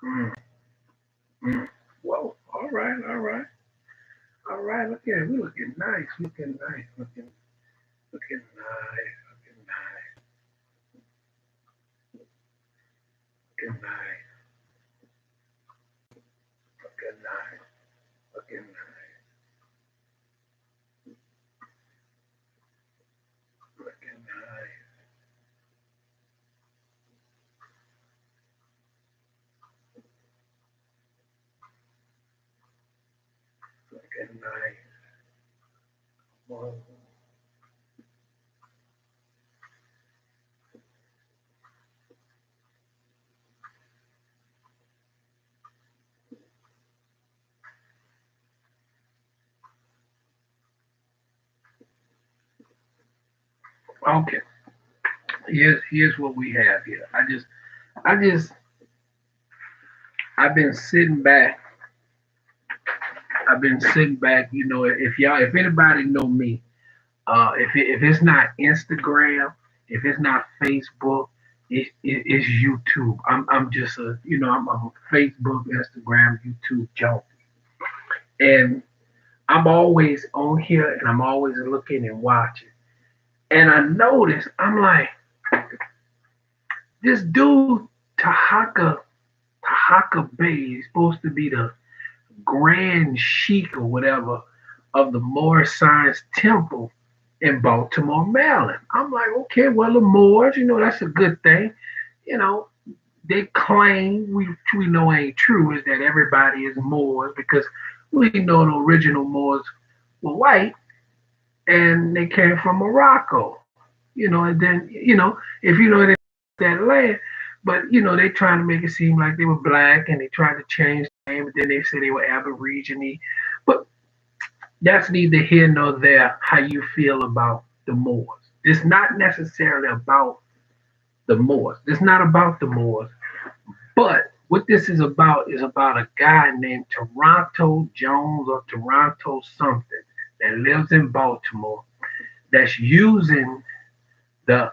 Mm, mm. Whoa. All right. All right. All right. Look at it. We looking nice. Looking nice. Looking nice. Looking nice. Looking nice. Looking nice. Looking nice. Looking nice. Looking nice. Whoa. Okay. Here's what we have here. I've been sitting back. I've been sitting back. If anybody know me, if it's not Instagram, if it's not Facebook, it's YouTube. I'm just I'm a Facebook, Instagram, YouTube junkie, and I'm always on here, and I'm always looking and watching. And I noticed, I'm like, this dude Taharka Taharka Bay is supposed to be the grand sheik or whatever of the Moorish Science Temple in Baltimore, Maryland. I'm like, okay, well, the Moors, that's a good thing. You know, they claim, which we know ain't true, is that everybody is Moors because we know the original Moors were white and they came from Morocco. And then, if that land, but they trying to make it seem like they were black and they tried to change the name, but then they said they were Aborigine. But that's neither here nor there how you feel about the Moors. It's not necessarily about the Moors. It's not about the Moors. But what this is about a guy named Toronto Jones or Toronto something that lives in Baltimore that's using the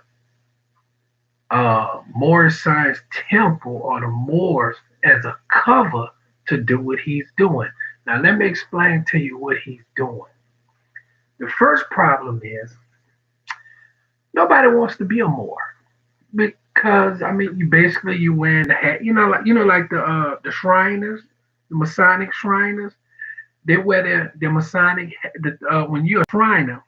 Moorish Science Temple or the Moors as a cover to do what he's doing. Now, let me explain to you what he's doing. The first problem is nobody wants to be a Moor because I mean, you wearing the hat. Like the Shriners, the Masonic Shriners. They wear their Masonic. When you're a Shriner,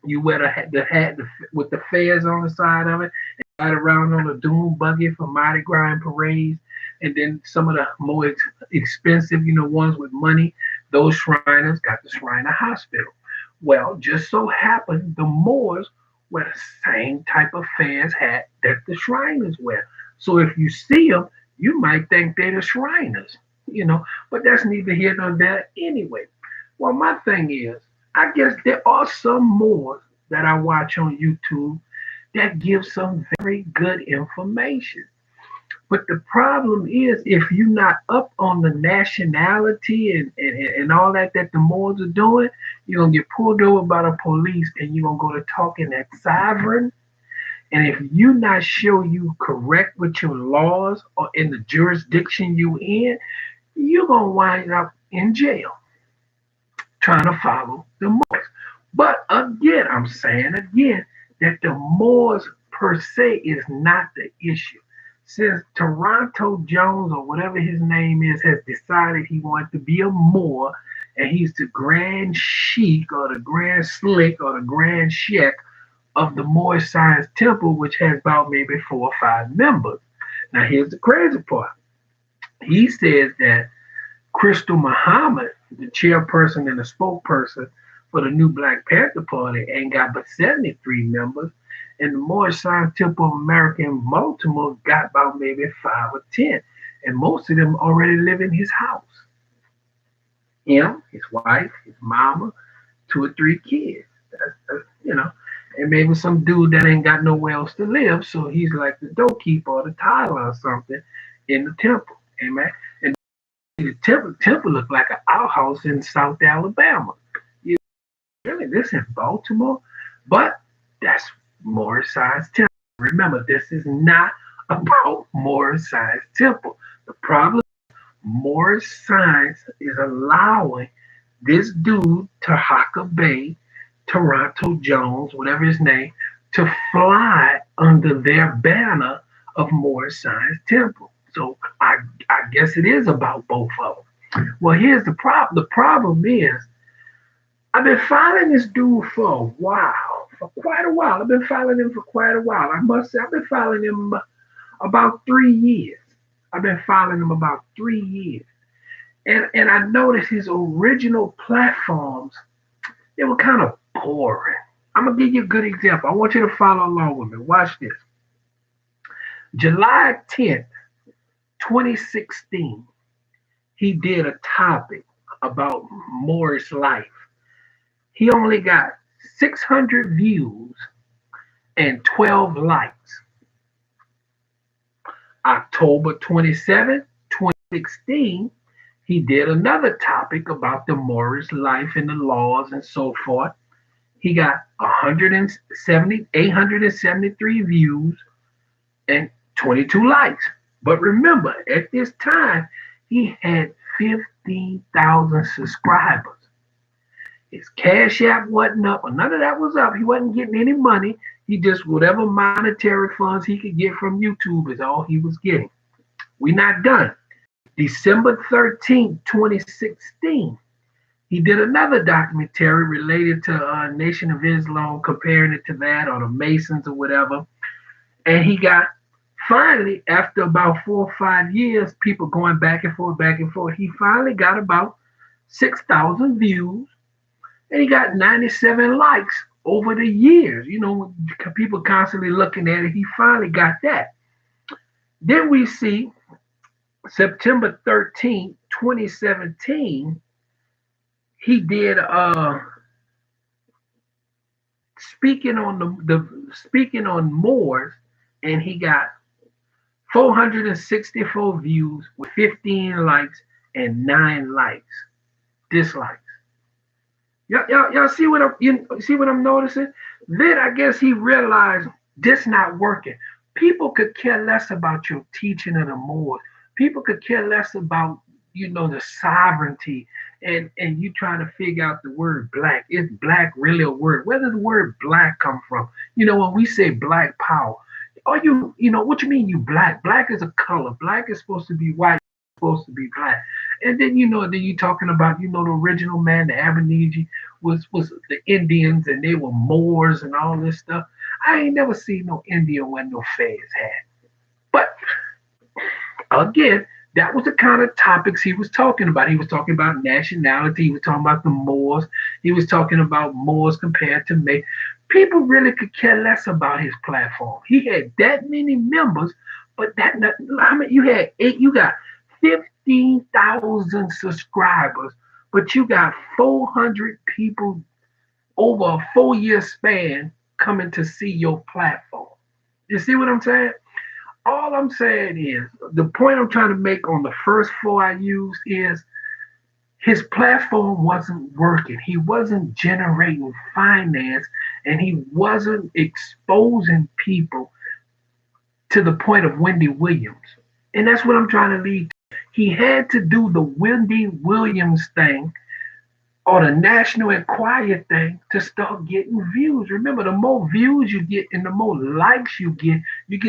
you wear the hat with the fez on the side of it, and ride around on a dune buggy for Mardi Gras and parades. And then some of the more expensive, ones with money, those Shriners got the Shriner Hospital. Well, just so happened the Moors wear the same type of fez hat that the Shriners wear. So if you see them, you might think they're the Shriners, but that's neither here nor there anyway. Well, my thing is, I guess there are some Moors that I watch on YouTube that give some very good information. But the problem is, if you're not up on the nationality and all that the Moors are doing, you're going to get pulled over by the police and you're going to go to talking that sovereign. And if you're not sure you correct with your laws or in the jurisdiction you in, you're going to wind up in jail trying to follow the Moors. But again, I'm saying again that the Moors per se is not the issue. Since Toronto Jones or whatever his name is has decided he wants to be a Moor and he's the grand sheik or the grand slick or the grand sheikh of the Moorish Science Temple, which has about maybe 4 or 5 members. Now here's the crazy part. He says that Crystal Muhammad, the chairperson and the spokesperson for the new Black Panther Party, ain't got but 73 members. And the Moorish Science Temple of America in Baltimore got about maybe 5 or 10. And most of them already live in his house. Him, his wife, his mama, 2 or 3 kids. And maybe some dude that ain't got nowhere else to live, so he's like the doorkeeper or the tiler or something in the temple. Amen. And the temple looked like an outhouse in South Alabama. You really this in Baltimore, but that's Morris Science Temple. Remember, this is not about Morris Science Temple. The problem, Morris Science is allowing this dude, Taharka Bay, Toronto Jones, whatever his name, to fly under their banner of Morris Science Temple. So I guess it is about both of them. Well, here's the problem. The problem is I've been following this dude for a while, for quite a while. I've been following him for quite a while. I must say, I've been following him about 3 years. I've been following him about 3 years. And I noticed his original platforms, they were kind of boring. I'm going to give you a good example. I want you to follow along with me. Watch this. July 10th, 2016, he did a topic about Morris life. He only got 600 views and 12 likes. October 27th, 2016, he did another topic about the Morris life and the laws and so forth. He got 873 views and 22 likes. But remember, at this time, he had 15,000 subscribers. His Cash App wasn't up, or none of that was up. He wasn't getting any money. He just, whatever monetary funds he could get from YouTube is all he was getting. We're not done. December 13th, 2016, he did another documentary related to Nation of Islam, comparing it to that or the Masons or whatever. And he got, finally, after about 4 or 5 years, people going back and forth, he finally got about 6,000 views and he got 97 likes over the years. You know, people constantly looking at it. He finally got that. Then we see September 13th, 2017, he did speaking on the speaking on Moors, and he got 464 views with 15 likes and 9 dislikes. Y'all see what I'm noticing? Then I guess he realized this not working. People could care less about your teaching of the Moors. People could care less about the sovereignty and you trying to figure out the word black. Is black really a word? Where does the word black come from? When we say black power, are what you mean you black? Black is a color. Black is supposed to be white, supposed to be black. And then then you talking about the original man, the Aborigine was the Indians, and they were Moors and all this stuff. I ain't never seen no Indian wear no fez hat. But again, that was the kind of topics he was talking about. He was talking about nationality. He was talking about the Moors. He was talking about Moors compared to me. People really could care less about his platform. He had that many members, but how many you had? You got 15,000 subscribers, but you got 400 people over a 4-year span coming to see your platform. You see what I'm saying? All I'm saying is, the point I'm trying to make on the first four I used is his platform wasn't working. He wasn't generating finance, and he wasn't exposing people to the point of Wendy Williams. And that's what I'm trying to lead to. He had to do the Wendy Williams thing or the National Enquirer thing to start getting views. Remember, the more views you get and the more likes you get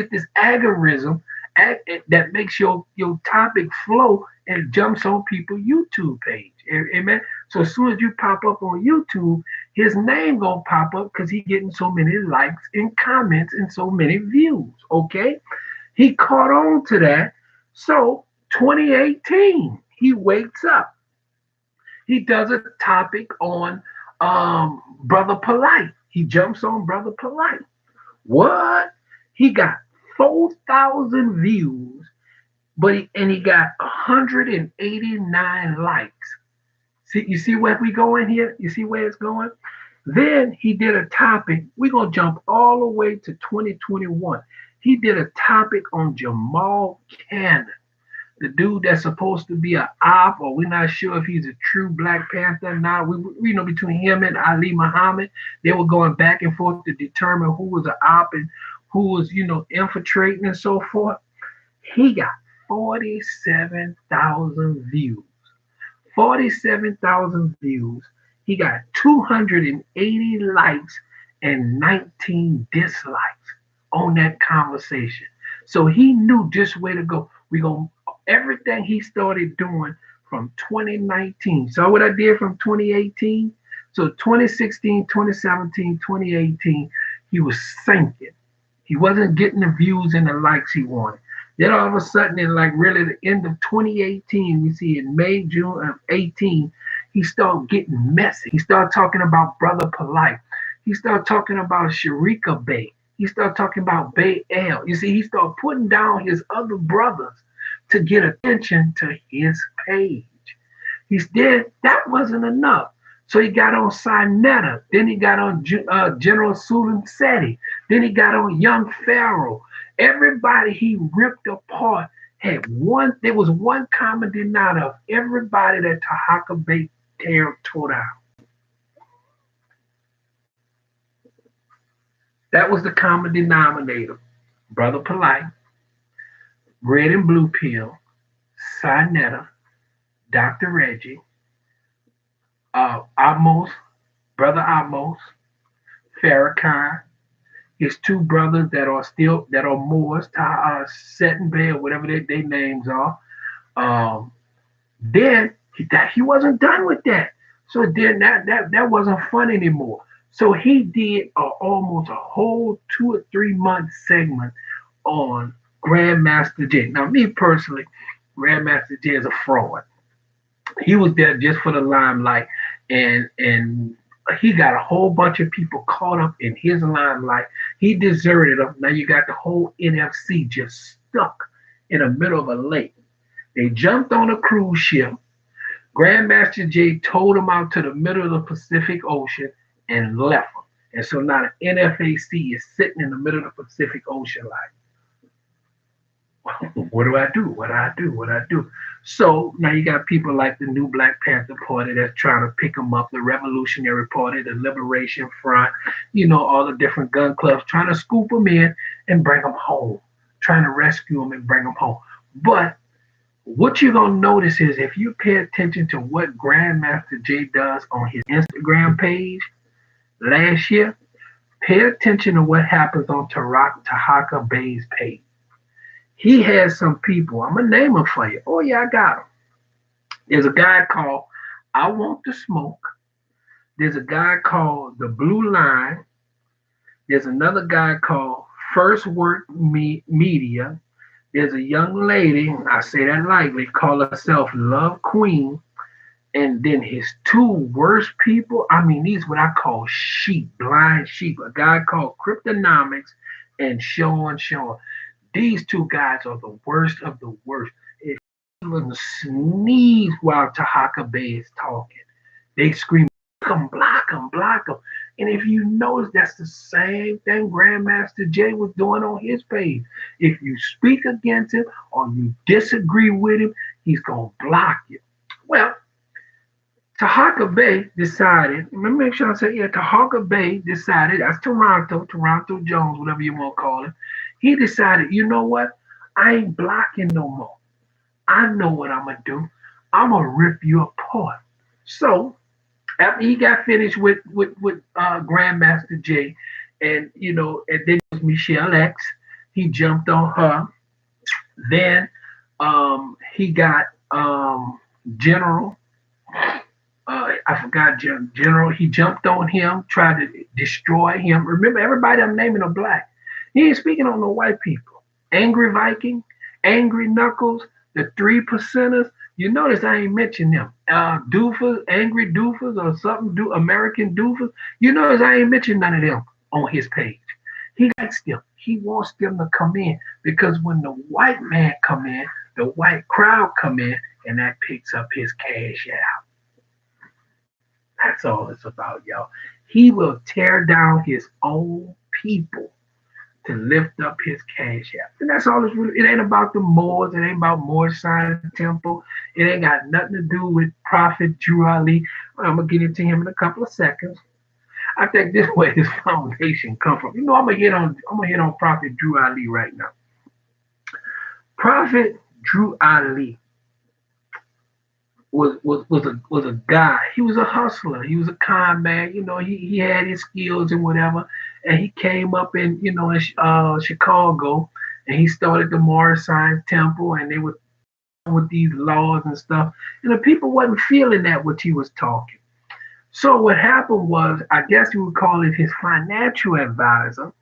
this algorithm that makes your topic flow and jumps on people's YouTube page. Amen. So as soon as you pop up on YouTube, his name gonna pop up because he getting so many likes and comments and so many views. Okay, he caught on to that. So 2018, he wakes up. He does a topic on Brother Polite. He jumps on Brother Polite. What? He got 4,000 views, he got 189 likes. See, you see where we going here? You see where it's going? Then he did a topic. We're gonna jump all the way to 2021. He did a topic on Jamal Cannon, the dude that's supposed to be an op, or we're not sure if he's a true Black Panther or not. We know between him and Ali Muhammad, they were going back and forth to determine who was an op and who was, infiltrating and so forth. He got 47,000 views. 47,000 views. He got 280 likes and 19 dislikes on that conversation. So he knew just where to go. We going everything he started doing from 2019. So what I did from 2018. So 2016, 2017, 2018, he was sinking. He wasn't getting the views and the likes he wanted. Then all of a sudden, in like really the end of 2018, we see in May, June of 18, he started getting messy. He started talking about Brother Polite. He started talking about Sharika Bay. He started talking about Bay L. You see, he started putting down his other brothers to get attention to his page. He's dead. That wasn't enough. So he got on Sinetta. Then he got on General Sulan Seti. Then he got on Young Pharaoh. Everybody he ripped apart had one. There was one common denominator of everybody that Taharka Bay tore down. That was the common denominator. Brother Polite, Red and Blue Pill, Sinetta, Dr. Reggie, Amos, Brother Amos, Farrakhan, his two brothers that are Moors, Set and Bay, or whatever their names are. Then he wasn't done with that. So then that wasn't fun anymore. So he did almost a whole 2 or 3 month segment on Grandmaster Jay. Now, me personally, Grandmaster Jay is a fraud. He was there just for the limelight, and he got a whole bunch of people caught up in his limelight. He deserted them. Now you got the whole NFC just stuck in the middle of a lake. They jumped on a cruise ship. Grandmaster Jay towed them out to the middle of the Pacific Ocean and left them. And so now the NFAC is sitting in the middle of the Pacific Ocean like, what do I do? What do I do? What do I do? So now you got people like the new Black Panther Party that's trying to pick them up, the Revolutionary Party, the Liberation Front, all the different gun clubs trying to scoop them in and bring them home, trying to rescue them and bring them home. But what you're going to notice is if you pay attention to what Grandmaster Jay does on his Instagram page last year, pay attention to what happens on Taharka Bay's page. He has some people. I'm going to name them for you. Oh, yeah, I got them. There's a guy called I Want to Smoke. There's a guy called The Blue Line. There's another guy called First Work Media. There's a young lady, I say that lightly, call herself Love Queen. And then his two worst people, these what I call sheep, blind sheep. A guy called Cryptonomics and Sean. These two guys are the worst of the worst. If you sneeze while Taharka Bay is talking, they scream, block him. And if you notice, that's the same thing Grandmaster Jay was doing on his page. If you speak against him or you disagree with him, he's going to block you. Well, Taharka Bay decided, let me make sure I say, Taharka Bay decided, that's Toronto Jones, whatever you want to call it. He decided, you know what? I ain't blocking no more. I know what I'm going to do. I'm going to rip you apart. So, after he got finished with Grandmaster Jay, and and then it was Michelle X, he jumped on her. Then he got General. I forgot General. He jumped on him, tried to destroy him. Remember, everybody I'm naming are black. He ain't speaking on no white people. Angry Viking, Angry Knuckles, the 3%ers. You notice I ain't mentioned them. Doofus, Angry Doofus, or something, American Doofus. You notice I ain't mentioned none of them on his page. He likes them. He wants them to come in because when the white man come in, the white crowd come in, and that picks up his cash out. That's all it's about, y'all. He will tear down his own people to lift up his cash out. And that's all it's really. It ain't about the Moors. It ain't about Moorish Science Temple. It ain't got nothing to do with Prophet Drew Ali. I'm going to get into him in a couple of seconds. I think this way his foundation come from. I'm gonna hit on Prophet Drew Ali right now. Prophet Drew Ali was a guy. He was a hustler. He was a con man. He had his skills and whatever. And he came up in Chicago, and he started the Morris Science Temple, and they were with these laws and stuff. And the people wasn't feeling that what he was talking. So what happened was, I guess you would call it, his financial advisor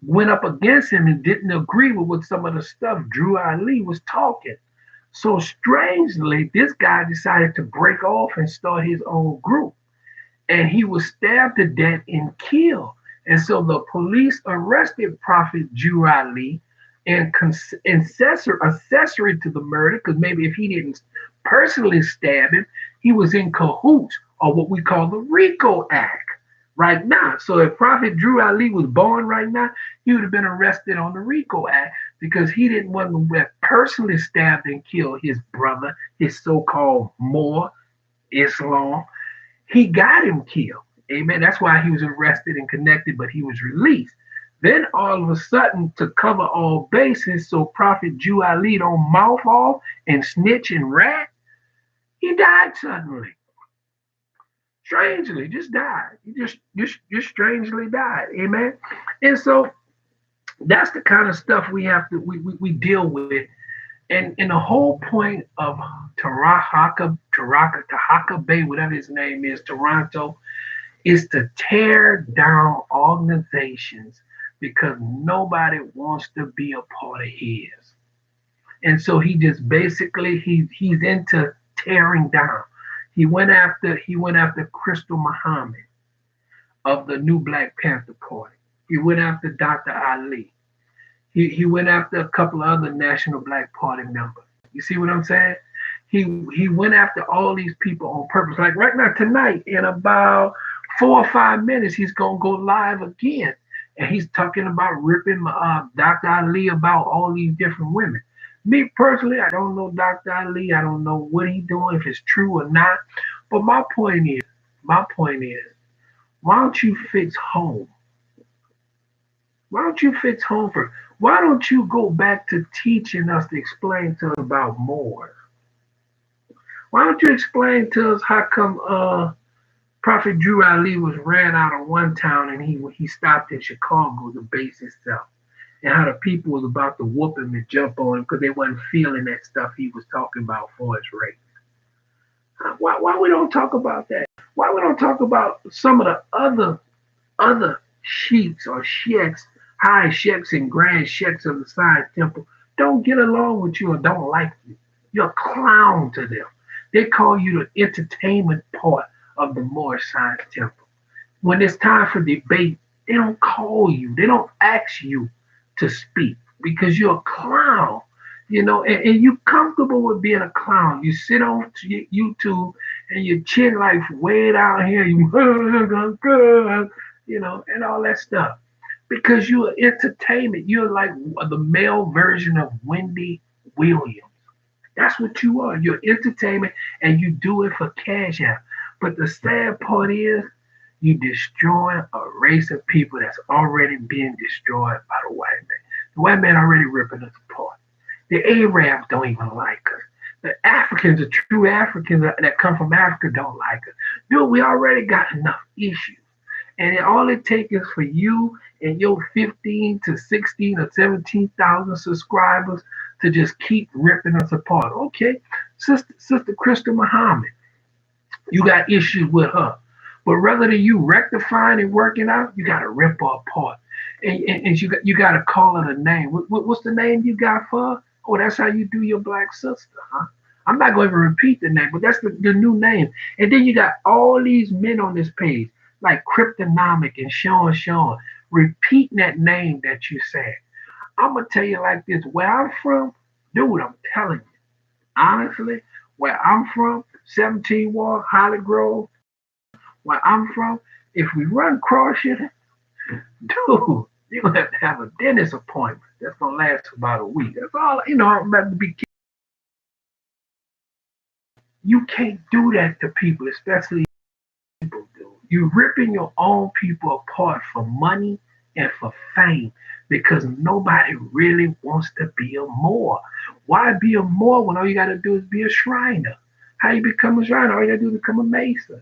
went up against him and didn't agree with what some of the stuff Drew Ali was talking. So strangely, this guy decided to break off and start his own group. And he was stabbed to death and killed. And so the police arrested Prophet Drew Ali and accessory to the murder, because maybe if he didn't personally stab him, he was in cahoots, or what we call the RICO Act right now. So if Prophet Drew Ali was born right now, he would have been arrested on the RICO Act, because he didn't want to personally stabbed and killed his brother, his so-called Moor Islam. He got him killed. Amen. That's why he was arrested and connected, but he was released. Then all of a sudden, to cover all bases, so Prophet Drew Ali don't mouth off and snitch and rat, he died suddenly. Strangely, just died. He just strangely died. Amen. And so that's the kind of stuff we deal with. And the whole point of Taharka Bay, whatever his name is, Toronto, is to tear down organizations because nobody wants to be a part of his. And so he just basically he's into tearing down. He went after Crystal Muhammad of the New Black Panther Party. He went after Dr. Ali. He went after a couple of other National Black Party members. You see what I'm saying? He went after all these people on purpose. Like right now, tonight, in about 4 or 5 minutes, he's gonna go live again, and he's talking about ripping Dr. Ali about all these different women. Me personally, I don't know Dr. Ali. I don't know what he's doing, if it's true or not. But my point is, why don't you fix home? Why don't you fix home first? Why don't you go back to teaching us to explain to us about Moors? Why don't you explain to us how come Prophet Drew Ali was ran out of one town and he stopped in Chicago to base himself, and how the people was about to whoop him and jump on him because they wasn't feeling that stuff he was talking about for his race? Why we don't talk about that? Why we don't talk about some of the other sheiks or sheiks, high sheiks and grand sheiks of the side temple don't get along with you or don't like you? You're a clown to them. They call you the entertainment part of the Moorish Science Temple. When it's time for debate, they don't call you. They don't ask you to speak because you're a clown. And you comfortable with being a clown. You sit on YouTube and your chin like way down here, and all that stuff. Because you're entertainment. You're like the male version of Wendy Williams. That's what you are. You're entertainment, and you do it for cash out. But the sad part is you destroy a race of people that's already being destroyed by the white man. The white man already ripping us apart. The Arabs don't even like us. The Africans, the true Africans that come from Africa don't like us. Dude, we already got enough issues. And all it takes is for you and your 15 to 16 or 17,000 subscribers to just keep ripping us apart. Okay, Sister Crystal Muhammad, you got issues with her. But rather than you rectifying and working out, you got to rip her apart. And you got to call her a name. What's the name you got for her? Oh, that's how you do your black sister, huh? I'm not going to repeat the name, but that's the new name. And then you got all these men on this page, like Cryptonomic and Sean, repeating that name that you said. I'm going to tell you like this. Where I'm from, dude, I'm telling you, honestly, where I'm from, 17 Wall, Holly Grove, where I'm from, if we run cross you, dude, you're going to have a dentist appointment. That's going to last for about a week. That's all, I'm about to be. You can't do that to people, especially people do. You ripping your own people apart for money and for fame because nobody really wants to be a Moor. Why be a Moor when all you got to do is be a Shriner? How you become a Shriner? All you got to do is become a Mason.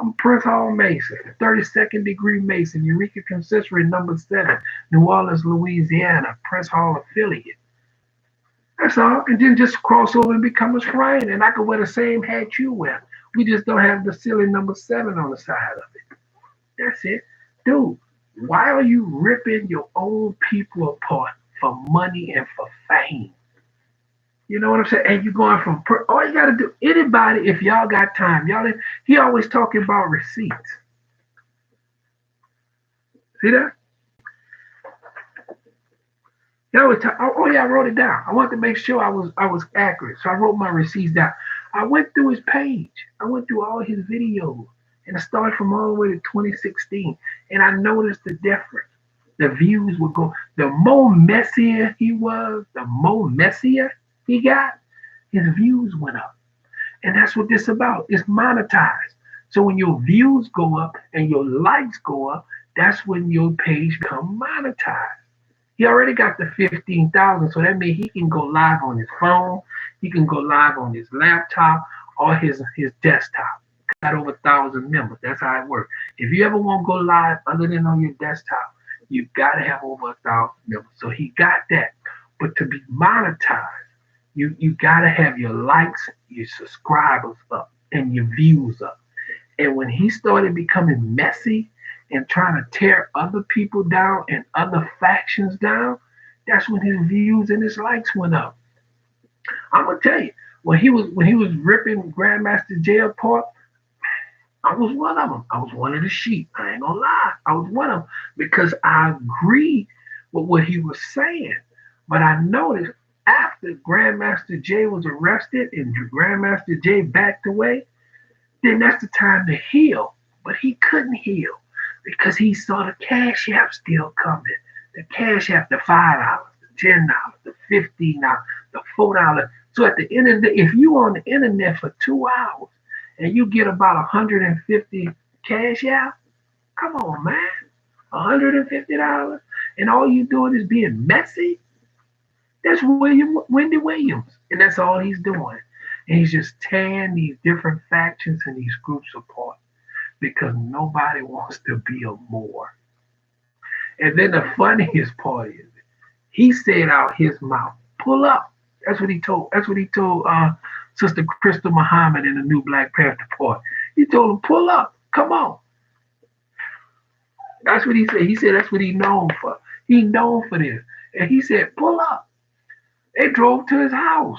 I'm Prince Hall Mason, 32nd degree Mason, Eureka Consistory number 7, New Orleans, Louisiana, Prince Hall affiliate. That's all. And then just cross over and become a Shriner. And I could wear the same hat you wear. We just don't have the silly number 7 on the side of it. That's it. Dude, why are you ripping your own people apart for money and for fame? You know what I'm saying? And you're going from all you gotta do. Anybody, if y'all got time, he always talking about receipts. See that? He always talk, oh yeah, I wrote it down. I wanted to make sure I was accurate, so I wrote my receipts down. I went through his page. I went through all his videos, and I started from all the way to 2016, and I noticed the difference. The views would go. The more messier he was, the more messier he got. His views went up. And that's what this about. It's monetized. So when your views go up and your likes go up, that's when your page become monetized. He already got the 15,000, so that means he can go live on his phone, he can go live on his laptop or his desktop. Got over 1,000 members. That's how it works. If you ever want to go live other than on your desktop, you gotta have over 1,000 members. So he got that. But to be monetized, you gotta have your likes, your subscribers up, and your views up. And when he started becoming messy and trying to tear other people down and other factions down, that's when his views and his likes went up. I'm gonna tell you, when he was ripping Grandmaster Jay apart, I was one of them. I was one of the sheep. I ain't gonna lie. I was one of them because I agreed with what he was saying. But I noticed after Grandmaster Jay was arrested and Grandmaster Jay backed away, then that's the time to heal. But he couldn't heal because he saw the cash app still coming. The cash app, the $5, the $10, the $15, the $4. So at the end of the day, if you on the internet for 2 hours and you get about 150 cash app, come on, man. $150, and all you doing is being messy. That's Wendy Williams, and that's all he's doing. And he's just tearing these different factions and these groups apart because nobody wants to be a Moor. And then the funniest part is, he said out his mouth, "Pull up." That's what he told. That's what he told Sister Crystal Muhammad in the new Black Panther Party. He told him, "Pull up, come on." That's what he said. He said that's what he known for. He known for this, and he said, "Pull up." They drove to his house.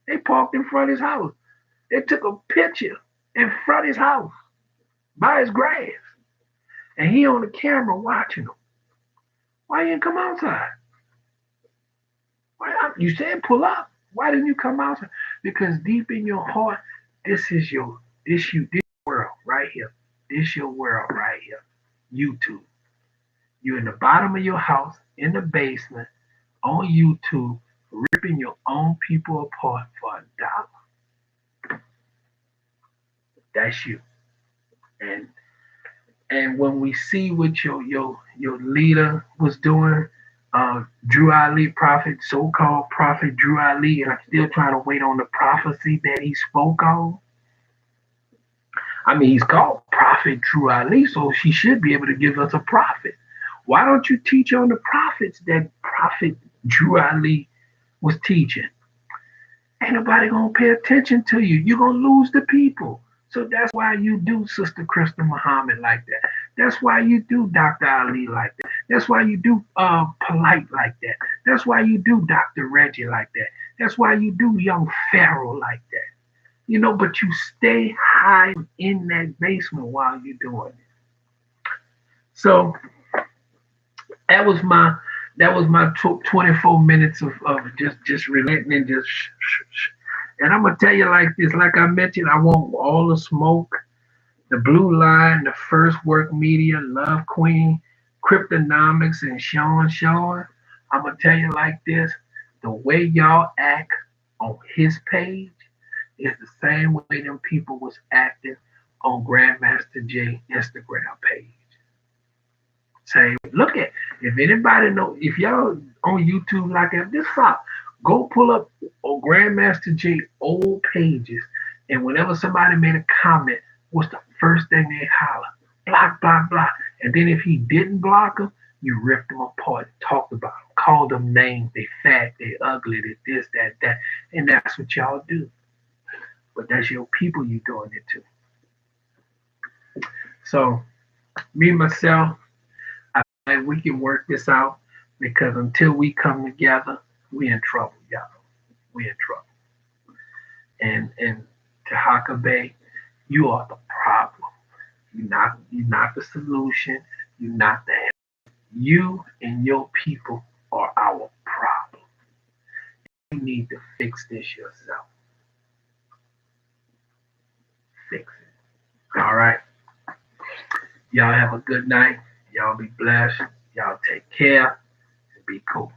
They parked in front of his house. They took a picture in front of his house by his grass, and he on the camera watching them. Why you didn't come outside? You said pull up. Why didn't you come outside? Because deep in your heart, this is this world right here. This your world right here. YouTube. You're in the bottom of your house, in the basement, on YouTube, ripping your own people apart for $1. That's you. And when we see what your leader was doing, Drew Ali, prophet, so-called prophet Drew Ali, and I'm still trying to wait on the prophecy that he spoke on. I mean, he's called Prophet Drew Ali, so he should be able to give us a prophet. Why don't you teach on the prophets that Prophet Drew Ali was teaching? Ain't nobody gonna pay attention to you. You're gonna lose the people. So that's why you do Sister Krista Muhammad like that. That's why you do Dr. Ali like that. That's why you do Polite like that. That's why you do Dr. Reggie like that. That's why you do Young Pharaoh like that. But you stay high in that basement while you're doing it. So that was my 24 minutes of just relenting and just and I'm gonna tell you like this, like I mentioned, I want all the smoke, the Blue Line, the First Work Media, Love Queen, Cryptonomics, and Sean. I'm gonna tell you like this, the way y'all act on his page is the same way them people was acting on Grandmaster J Instagram page. Say, look at if anybody know if y'all on YouTube like that, this stop. Go pull up on Grandmaster J old pages, and whenever somebody made a comment, what's the first thing they holler? Block, block, block. And then if he didn't block them, you ripped them apart, talked about them, called them names. They fat, they ugly, they this, that, that, and that's what y'all do. But that's your people you doing it to. So me myself, I think we can work this out because until we come together, we in trouble, y'all. We in trouble. And Taharka Bay, you are the problem. You're not the solution. You're not the help. You and your people are our problem. You need to fix this yourself. Fix it. All right. Y'all have a good night. Y'all be blessed. Y'all take care and be cool.